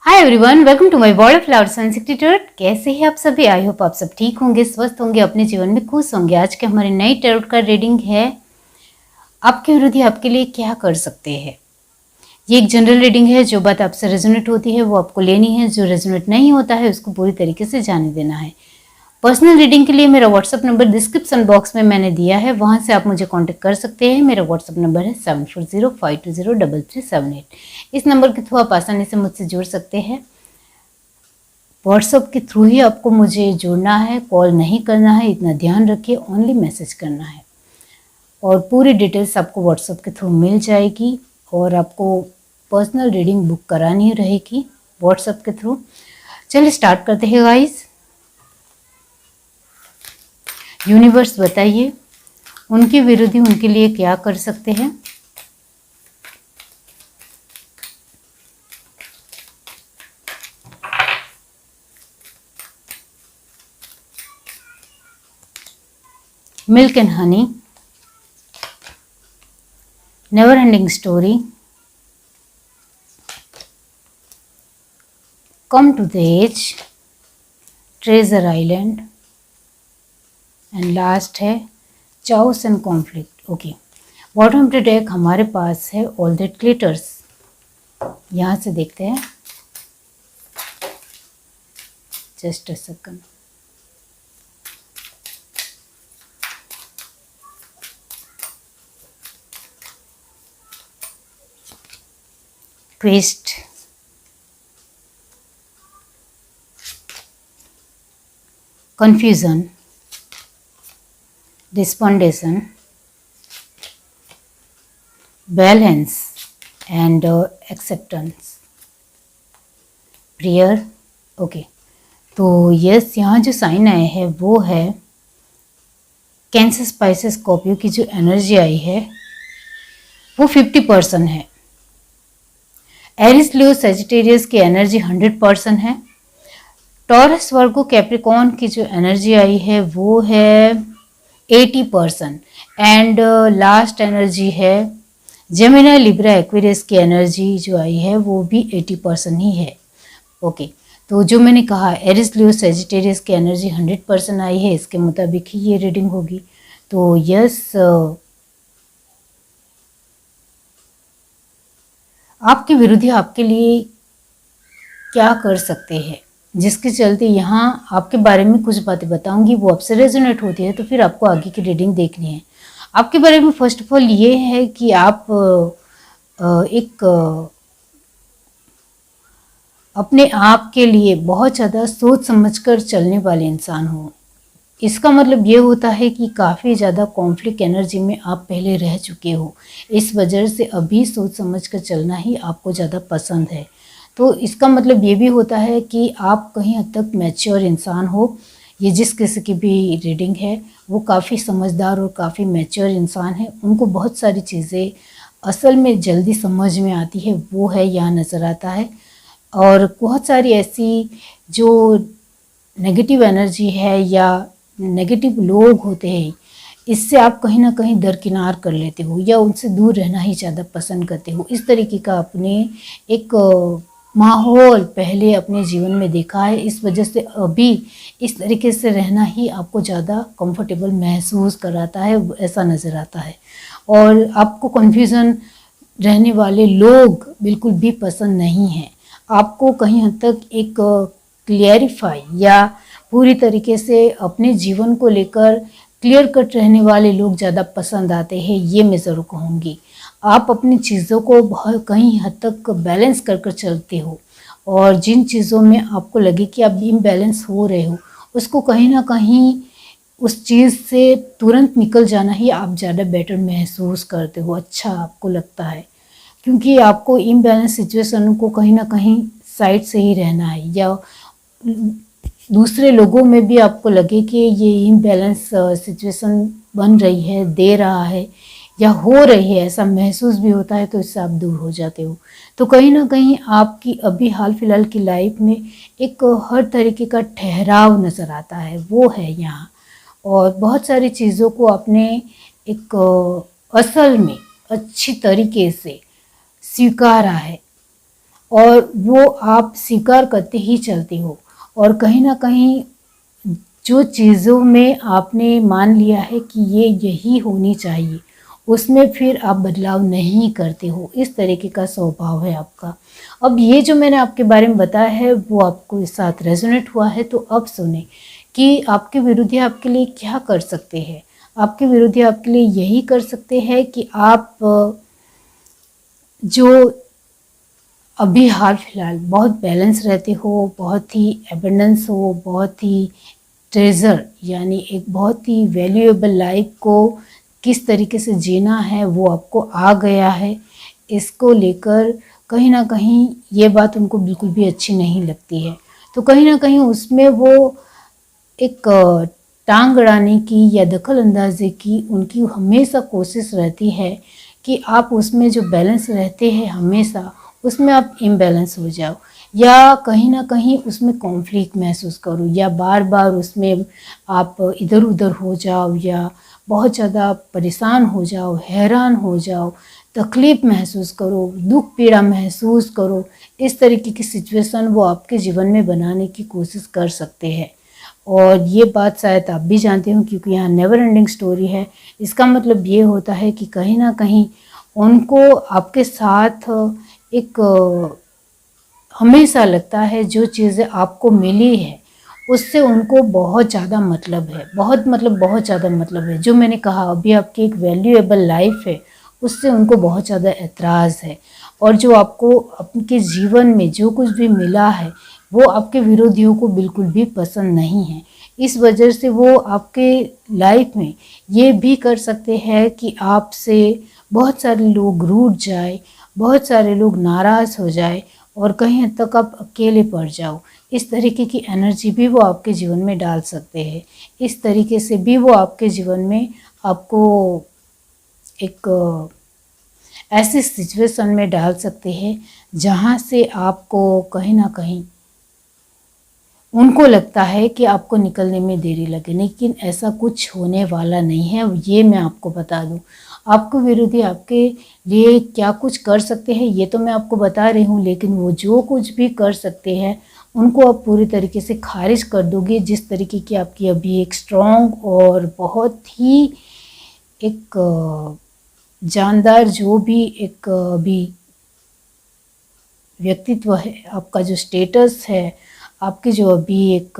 Hi everyone, welcome to my world of flowers and secret. कैसे हैं आप सभी? आई होप आप सब ठीक होंगे, स्वस्थ होंगे, अपने जीवन में खुश होंगे। आज के हमारी नई टैरोट कार्ड रीडिंग है, आपके विरोधी आपके लिए क्या कर सकते हैं। ये एक जनरल रीडिंग है। जो बात आपसे रेजोनेट होती है वो आपको लेनी है, जो रेजोनेट नहीं होता है उसको पूरी तरीके से जाने देना है। पर्सनल रीडिंग के लिए मेरा व्हाट्सअप नंबर डिस्क्रिप्शन बॉक्स में मैंने दिया है, वहां से आप मुझे कांटेक्ट कर सकते हैं। मेरा व्हाट्सअप नंबर है 7405203378। इस नंबर के थ्रू आप आसानी से मुझसे जुड़ सकते हैं। व्हाट्सएप के थ्रू ही आपको मुझे जुड़ना है, कॉल नहीं करना है, इतना ध्यान रखिए। ओनली मैसेज करना है और पूरी डिटेल्स आपको व्हाट्सएप के थ्रू मिल जाएगी। और आपको पर्सनल रीडिंग बुक करानी रहेगी व्हाट्सएप के थ्रू। चलिए स्टार्ट करते हैं गाइस। यूनिवर्स बताइए उनके विरोधी उनके लिए क्या कर सकते हैं। Milk and honey, never ending story, come to the edge, treasure island and last है chaos and conflict. Okay, bottom of the deck हमारे पास है ऑल दैट ग्लिटर्स। यहाँ से देखते हैं, just a second. Twist, confusion, despondation, balance and acceptance, prayer। Okay, तो yes, यहाँ जो साइन आए हैं वो है कैंसर स्पाइसेस स्कॉर्पियो की जो एनर्जी आई है वो 50% है। एरिस लियो सेजिटेरियस की एनर्जी 100% है। टॉरस वर्गो कैप्रिकॉर्न की जो एनर्जी आई है वो है 80%। एंड लास्ट एनर्जी है जेमिनी लिब्रा एक्वेरियस की एनर्जी जो आई है वो भी 80% ही है। ओके, तो जो मैंने कहा एरिस लियो सेजिटेरियस की एनर्जी 100% आई है, इसके मुताबिक ही ये रीडिंग होगी। तो यस, आपके विरोधी आपके लिए क्या कर सकते हैं, जिसके चलते यहाँ आपके बारे में कुछ बातें बताऊंगी, वो आपसे रेजोनेट होती है तो फिर आपको आगे की रीडिंग देखनी है। आपके बारे में फर्स्ट ऑफ ऑल ये है कि आप एक अपने आप के लिए बहुत ज़्यादा सोच समझकर चलने वाले इंसान हो। इसका मतलब ये होता है कि काफ़ी ज़्यादा कॉन्फ्लिक्ट एनर्जी में आप पहले रह चुके हो, इस वजह से अभी सोच समझकर चलना ही आपको ज़्यादा पसंद है। तो इसका मतलब ये भी होता है कि आप कहीं हद तक मैच्योर इंसान हो। ये जिस किसी की भी रीडिंग है वो काफ़ी समझदार और काफ़ी मैच्योर इंसान है। उनको बहुत सारी चीज़ें असल में जल्दी समझ में आती है, वो है यहाँ नज़र आता है। और बहुत सारी ऐसी जो नेगेटिव एनर्जी है या नेगेटिव लोग होते हैं, इससे आप कहीं ना कहीं दरकिनार कर लेते हो या उनसे दूर रहना ही ज़्यादा पसंद करते हो। इस तरीके का अपने एक माहौल पहले अपने जीवन में देखा है, इस वजह से अभी इस तरीके से रहना ही आपको ज़्यादा कंफर्टेबल महसूस कराता है, ऐसा नज़र आता है। और आपको कन्फ्यूज़न रहने वाले लोग बिल्कुल भी पसंद नहीं हैं। आपको कहीं हद तक एक क्लियरिफाई या पूरी तरीके से अपने जीवन को लेकर क्लियर कट रहने वाले लोग ज़्यादा पसंद आते हैं, ये मैं ज़रूर कहूँगी। आप अपनी चीज़ों को बहुत कहीं हद तक बैलेंस कर कर चलते हो और जिन चीज़ों में आपको लगे कि आप इम्बैलेंस हो रहे हो, उसको कहीं ना कहीं उस चीज़ से तुरंत निकल जाना ही आप ज़्यादा बेटर महसूस करते हो, अच्छा आपको लगता है, क्योंकि आपको इम्बैलेंस सिचुएशन को कहीं ना कहीं साइड से ही रहना है। या दूसरे लोगों में भी आपको लगे कि ये इम्बैलेंस सिचुएशन बन रही है, दे रहा है या हो रही है, ऐसा महसूस भी होता है, तो इससे आप दूर हो जाते हो। तो कहीं ना कहीं आपकी अभी हाल फिलहाल की लाइफ में एक हर तरीके का ठहराव नज़र आता है, वो है यहाँ। और बहुत सारी चीज़ों को आपने एक असल में अच्छी तरीके से स्वीकारा है। और वो आप स्वीकार करते ही चलते हो। और कहीं ना कहीं जो चीज़ों में आपने मान लिया है कि ये यही होनी चाहिए, उसमें फिर आप बदलाव नहीं करते हो। इस तरीके का स्वभाव है आपका। अब ये जो मैंने आपके बारे में बताया है वो आपको इस साथ रेजोनेट हुआ है, तो अब सुने कि आपके विरोधी आपके लिए क्या कर सकते हैं। आपके विरोधी आपके लिए यही कर सकते हैं कि आप जो अभी हाल फिलहाल बहुत बैलेंस रहते हो, बहुत ही एबंडेंस हो, बहुत ही ट्रेजर यानी एक बहुत ही वैल्यूएबल लाइफ को किस तरीके से जीना है वो आपको आ गया है। इसको लेकर कहीं ना कहीं ये बात उनको बिल्कुल भी अच्छी नहीं लगती है। तो कहीं ना कहीं उसमें वो एक टांग अड़ाने की या दखल अंदाजी की उनकी हमेशा कोशिश रहती है कि आप उसमें जो बैलेंस रहते हैं हमेशा उसमें आप इम्बैलेंस हो जाओ, या कहीं ना कहीं उसमें कॉन्फ्लिक्ट महसूस करो, या बार बार उसमें आप इधर उधर हो जाओ, या बहुत ज़्यादा परेशान हो जाओ, हैरान हो जाओ, तकलीफ़ महसूस करो, दुख पीड़ा महसूस करो। इस तरीके की सिचुएशन वो आपके जीवन में बनाने की कोशिश कर सकते हैं। और ये बात शायद आप भी जानते हो क्योंकि यहाँ नेवर एंडिंग स्टोरी है। इसका मतलब ये होता है कि कहीं ना कहीं उनको आपके साथ एक हमेशा लगता है जो चीज़ें आपको मिली है उससे उनको बहुत ज़्यादा मतलब है, बहुत ज़्यादा मतलब है। जो मैंने कहा अभी आपकी एक वैल्यूएबल लाइफ है उससे उनको बहुत ज़्यादा एतराज़ है। और जो आपको आपके जीवन में जो कुछ भी मिला है वो आपके विरोधियों को बिल्कुल भी पसंद नहीं है। इस वजह से वो आपके लाइफ में ये भी कर सकते हैं कि आपसे बहुत सारे लोग रूठ जाए, बहुत सारे लोग नाराज़ हो जाए और कहीं हद तक आप अकेले पड़ जाओ। इस तरीके की एनर्जी भी वो आपके जीवन में डाल सकते हैं। इस तरीके से भी वो आपके जीवन में आपको एक ऐसी सिचुएशन में डाल सकते हैं जहाँ से आपको कहीं ना कहीं उनको लगता है कि आपको निकलने में देरी लगे, लेकिन ऐसा कुछ होने वाला नहीं है। ये मैं आपको बता दूं। आपको विरोधी आपके लिए क्या कुछ कर सकते हैं ये तो मैं आपको बता रही हूँ, लेकिन वो जो कुछ भी कर सकते हैं उनको आप पूरी तरीके से खारिज कर दोगे। जिस तरीके की आपकी अभी एक स्ट्रॉन्ग और बहुत ही एक जानदार जो भी एक अभी व्यक्तित्व है, आपका जो स्टेटस है, आपकी जो अभी एक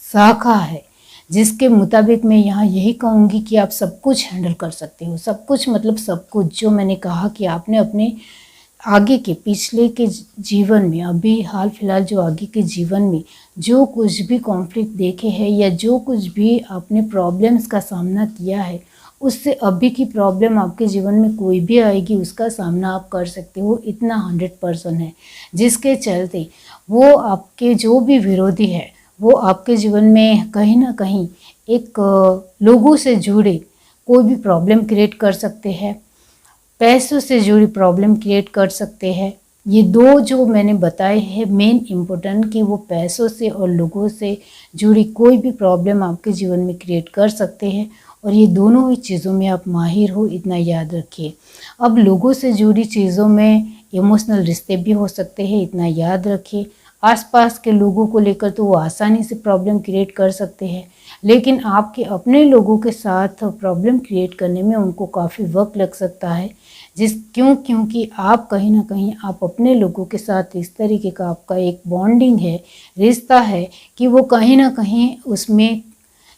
शाखा है, जिसके मुताबिक मैं यहाँ यही कहूँगी कि आप सब कुछ हैंडल कर सकते हो। सब कुछ मतलब सब कुछ। जो मैंने कहा कि आपने अपने आगे के पिछले के जीवन में, अभी हाल फिलहाल जो आगे के जीवन में जो कुछ भी कॉन्फ्लिक्ट देखे हैं या जो कुछ भी आपने प्रॉब्लम्स का सामना किया है, उससे अभी की प्रॉब्लम आपके जीवन में कोई भी आएगी उसका सामना आप कर सकते हो, इतना 100% है। जिसके चलते वो आपके जो भी विरोधी है वो आपके जीवन में कहीं ना कहीं एक लोगों से जुड़े कोई भी प्रॉब्लम क्रिएट कर सकते हैं, पैसों से जुड़ी प्रॉब्लम क्रिएट कर सकते हैं। ये दो जो मैंने बताए हैं मेन इम्पोर्टेंट कि वो पैसों से और लोगों से जुड़ी कोई भी प्रॉब्लम आपके जीवन में क्रिएट कर सकते हैं, और ये दोनों ही चीज़ों में आप माहिर हो, इतना याद रखिए। अब लोगों से जुड़ी चीज़ों में इमोशनल रिश्ते भी हो सकते हैं, इतना याद रखिए। आसपास के लोगों को लेकर तो वो आसानी से प्रॉब्लम क्रिएट कर सकते हैं, लेकिन आपके अपने लोगों के साथ प्रॉब्लम क्रिएट करने में उनको काफ़ी वक्त लग सकता है। क्योंकि आप कहीं ना कहीं आप अपने लोगों के साथ इस तरीके का आपका एक बॉन्डिंग है, रिश्ता है कि वो कहीं ना कहीं उसमें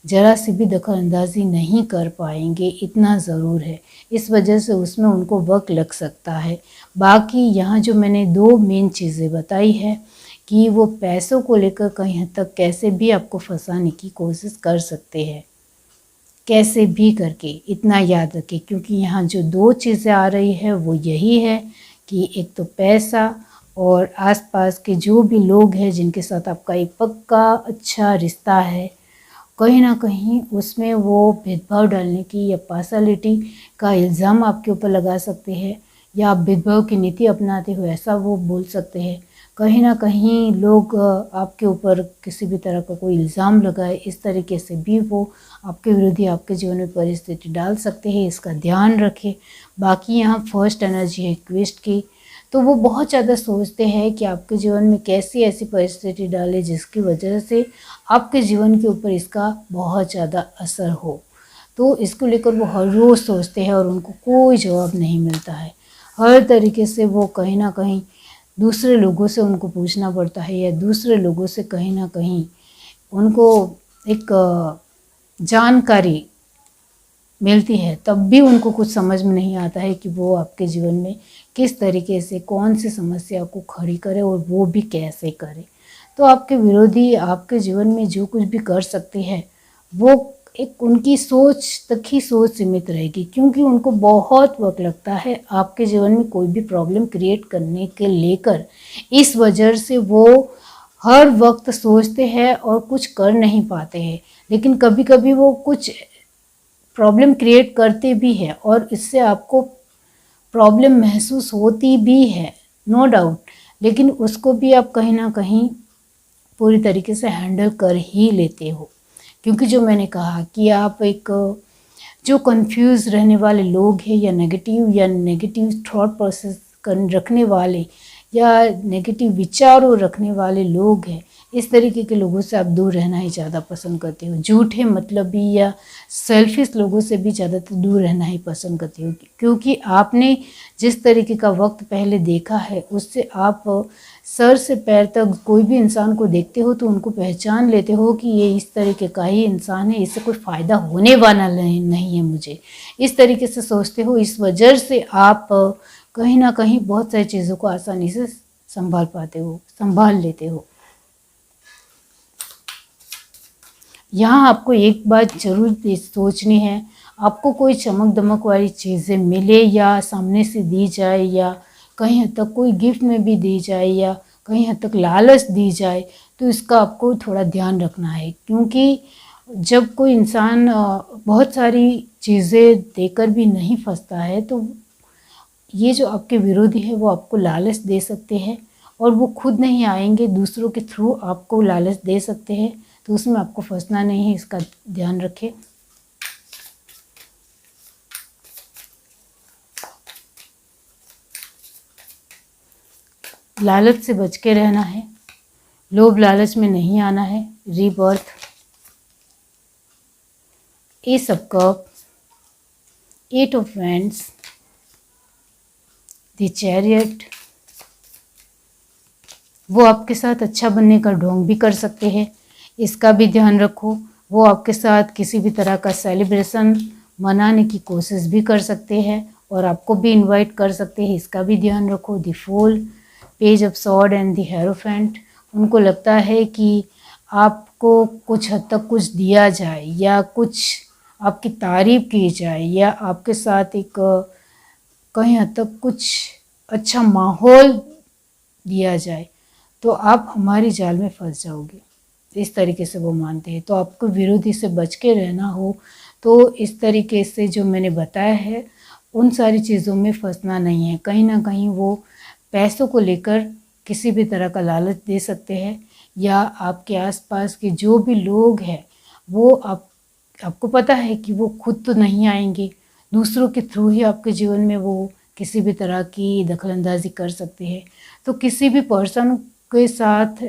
ज़रा सी भी दखल अंदाजी नहीं कर पाएंगे, इतना ज़रूर है। इस वजह से उसमें उनको वक्त लग सकता है। बाकी यहाँ जो मैंने दो मेन चीज़ें बताई है कि वो पैसों को लेकर कहीं हद तक कैसे भी आपको फंसाने की कोशिश कर सकते हैं, कैसे भी करके, इतना याद रखें। क्योंकि यहाँ जो दो चीज़ें आ रही है वो यही है कि एक तो पैसा और आसपास के जो भी लोग हैं जिनके साथ आपका एक पक्का अच्छा रिश्ता है, कहीं ना कहीं उसमें वो भेदभाव डालने की या पार्शलिटी का इल्ज़ाम आपके ऊपर लगा सकते हैं, या आप भेदभाव की नीति अपनाते हो ऐसा वो बोल सकते हैं। कहीं ना कहीं लोग आपके ऊपर किसी भी तरह का कोई इल्ज़ाम लगाए, इस तरीके से भी वो आपके विरोधी आपके जीवन में परिस्थिति डाल सकते हैं, इसका ध्यान रखें। बाकी यहाँ फर्स्ट एनर्जी है क्वेस्ट की, तो वो बहुत ज़्यादा सोचते हैं कि आपके जीवन में कैसी ऐसी परिस्थिति डाले जिसकी वजह से आपके जीवन के ऊपर इसका बहुत ज़्यादा असर हो। तो इसको लेकर वो हर रोज़ सोचते हैं और उनको कोई जवाब नहीं मिलता है। हर तरीके से वो कहीं न कहीं दूसरे लोगों से उनको पूछना पड़ता है या दूसरे लोगों से कहीं न कहीं उनको एक जानकारी मिलती है, तब भी उनको कुछ समझ में नहीं आता है कि वो आपके जीवन में किस तरीके से कौन सी समस्या को खड़ी करे और वो भी कैसे करे। तो आपके विरोधी आपके जीवन में जो कुछ भी कर सकते हैं वो एक उनकी सोच तक ही सोच सीमित रहेगी, क्योंकि उनको बहुत वक्त लगता है आपके जीवन में कोई भी प्रॉब्लम क्रिएट करने के लेकर। इस वजह से वो हर वक्त सोचते हैं और कुछ कर नहीं पाते हैं, लेकिन कभी कभी वो कुछ प्रॉब्लम क्रिएट करते भी हैं और इससे आपको प्रॉब्लम महसूस होती भी है, नो डाउट, लेकिन उसको भी आप कहीं ना कहीं पूरी तरीके से हैंडल कर ही लेते हो। क्योंकि जो मैंने कहा कि आप एक जो कंफ्यूज रहने वाले लोग हैं या नेगेटिव थॉट प्रोसेस रखने वाले या नेगेटिव विचारों रखने वाले लोग हैं, इस तरीके के लोगों से आप दूर रहना ही ज़्यादा पसंद करते हो। झूठे मतलबी या सेल्फिश लोगों से भी ज़्यादातर दूर रहना ही पसंद करते हो, क्योंकि आपने जिस तरीके का वक्त पहले देखा है उससे आप सर से पैर तक कोई भी इंसान को देखते हो तो उनको पहचान लेते हो कि ये इस तरीके का ही इंसान है, इससे कोई फ़ायदा होने वाला नहीं है मुझे, इस तरीके से सोचते हो। इस वजह से आप कहीं ना कहीं बहुत सारी चीज़ों को आसानी से संभाल लेते हो। यहाँ आपको एक बात जरूर सोचनी है, आपको कोई चमक दमक वाली चीज़ें मिले या सामने से दी जाए या कहीं हद तक कोई गिफ्ट में भी दी जाए या कहीं हद तक लालच दी जाए, तो इसका आपको थोड़ा ध्यान रखना है। क्योंकि जब कोई इंसान बहुत सारी चीज़ें देकर भी नहीं फंसता है, तो ये जो आपके विरोधी है वो आपको लालच दे सकते हैं और वो खुद नहीं आएंगे, दूसरों के थ्रू आपको लालच दे सकते हैं, तो उसमें आपको फंसना नहीं है, इसका ध्यान रखें। लालच से बच के रहना है, लोभ लालच में नहीं आना है। Rebirth, ace of cup, eight of wands, the chariot, वो आपके साथ अच्छा बनने का ढोंग भी कर सकते हैं, इसका भी ध्यान रखो। वो आपके साथ किसी भी तरह का सेलिब्रेशन मनाने की कोशिश भी कर सकते हैं और आपको भी इनवाइट कर सकते हैं, इसका भी ध्यान रखो। The fool, page of sword and the hierophant, उनको लगता है कि आपको कुछ हद तक कुछ दिया जाए या कुछ आपकी तारीफ की जाए या आपके साथ एक कहीं हद तक कुछ अच्छा माहौल दिया जाए, तो आप हमारी जाल में फंस जाओगे, इस तरीके से वो मानते हैं। तो आपको विरोधी से बच के रहना हो तो इस तरीके से जो मैंने बताया है उन सारी चीज़ों में फंसना नहीं है। कहीं ना कहीं वो पैसों को लेकर किसी भी तरह का लालच दे सकते हैं या आपके आसपास के जो भी लोग हैं वो आपको पता है कि वो खुद तो नहीं आएंगे, दूसरों के थ्रू ही आपके जीवन में वो किसी भी तरह की दखलंदाजी कर सकते हैं। तो किसी भी पर्सन के साथ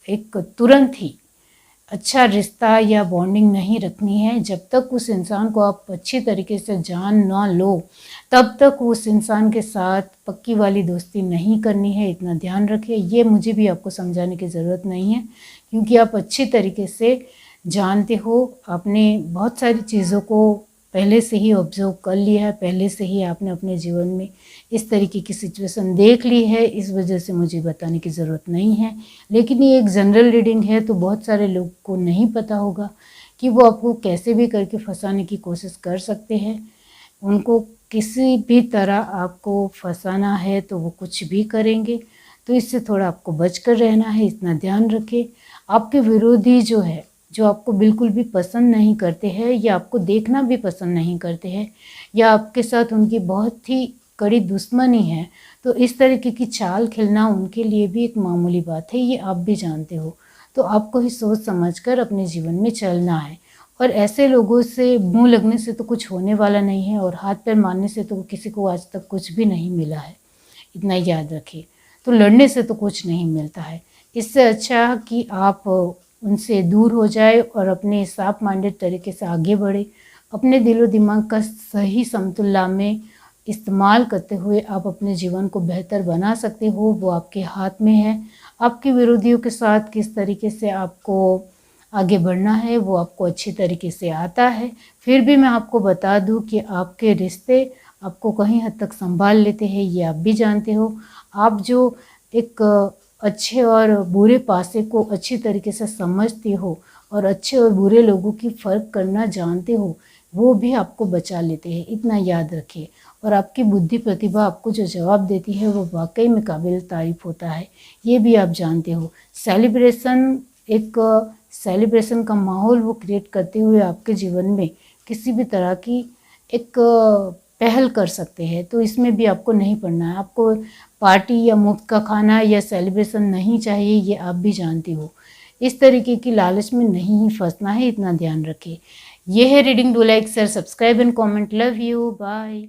एक तुरंत ही अच्छा रिश्ता या बॉन्डिंग नहीं रखनी है। जब तक उस इंसान को आप अच्छी तरीके से जान ना लो तब तक उस इंसान के साथ पक्की वाली दोस्ती नहीं करनी है, इतना ध्यान रखिए। ये मुझे भी आपको समझाने की ज़रूरत नहीं है, क्योंकि आप अच्छी तरीके से जानते हो, आपने बहुत सारी चीज़ों को पहले से ही ऑब्जर्व कर लिया है, पहले से ही आपने अपने जीवन में इस तरीके की सिचुएशन देख ली है, इस वजह से मुझे बताने की ज़रूरत नहीं है। लेकिन ये एक जनरल रीडिंग है, तो बहुत सारे लोग को नहीं पता होगा कि वो आपको कैसे भी करके फंसाने की कोशिश कर सकते हैं। उनको किसी भी तरह आपको फंसाना है तो वो कुछ भी करेंगे, तो इससे थोड़ा आपको बच कर रहना है, इतना ध्यान रखें। आपके विरोधी जो है, जो आपको बिल्कुल भी पसंद नहीं करते हैं या आपको देखना भी पसंद नहीं करते हैं या आपके साथ उनकी बहुत ही कड़ी दुश्मनी है, तो इस तरीके की चाल खेलना उनके लिए भी एक मामूली बात है, ये आप भी जानते हो। तो आपको ही सोच समझकर अपने जीवन में चलना है और ऐसे लोगों से मुंह लगने से तो कुछ होने वाला नहीं है और हाथ पैर मारने से तो किसी को आज तक कुछ भी नहीं मिला है, इतना याद रखिए। तो लड़ने से तो कुछ नहीं मिलता है। इससे अच्छा कि आप उनसे दूर हो जाए और अपने साफ माइंडेड तरीके से आगे बढ़े। अपने दिलो दिमाग का सही समतुल्य में इस्तेमाल करते हुए आप अपने जीवन को बेहतर बना सकते हो, वो आपके हाथ में है। आपके विरोधियों के साथ किस तरीके से आपको आगे बढ़ना है वो आपको अच्छी तरीके से आता है। फिर भी मैं आपको बता दूं कि आपके रिश्ते आपको कहीं हद तक संभाल लेते हैं, ये आप भी जानते हो। आप जो एक अच्छे और बुरे पासे को अच्छी तरीके से समझते हो और अच्छे और बुरे लोगों की फ़र्क करना जानते हो, वो भी आपको बचा लेते हैं, इतना याद रखिए। और आपकी बुद्धि प्रतिभा आपको जो जवाब देती है वो वाकई में काबिल तारीफ़ होता है, ये भी आप जानते हो। सेलिब्रेशन का माहौल वो क्रिएट करते हुए आपके जीवन में किसी भी तरह की एक पहल कर सकते हैं, तो इसमें भी आपको नहीं पड़ना है। आपको पार्टी या मुफ्त का खाना या सेलिब्रेशन नहीं चाहिए, ये आप भी जानते हो। इस तरीके की लालच में नहीं फंसना है, इतना ध्यान रखें। ये है reading. Do like, share, subscribe and comment. Love you, bye.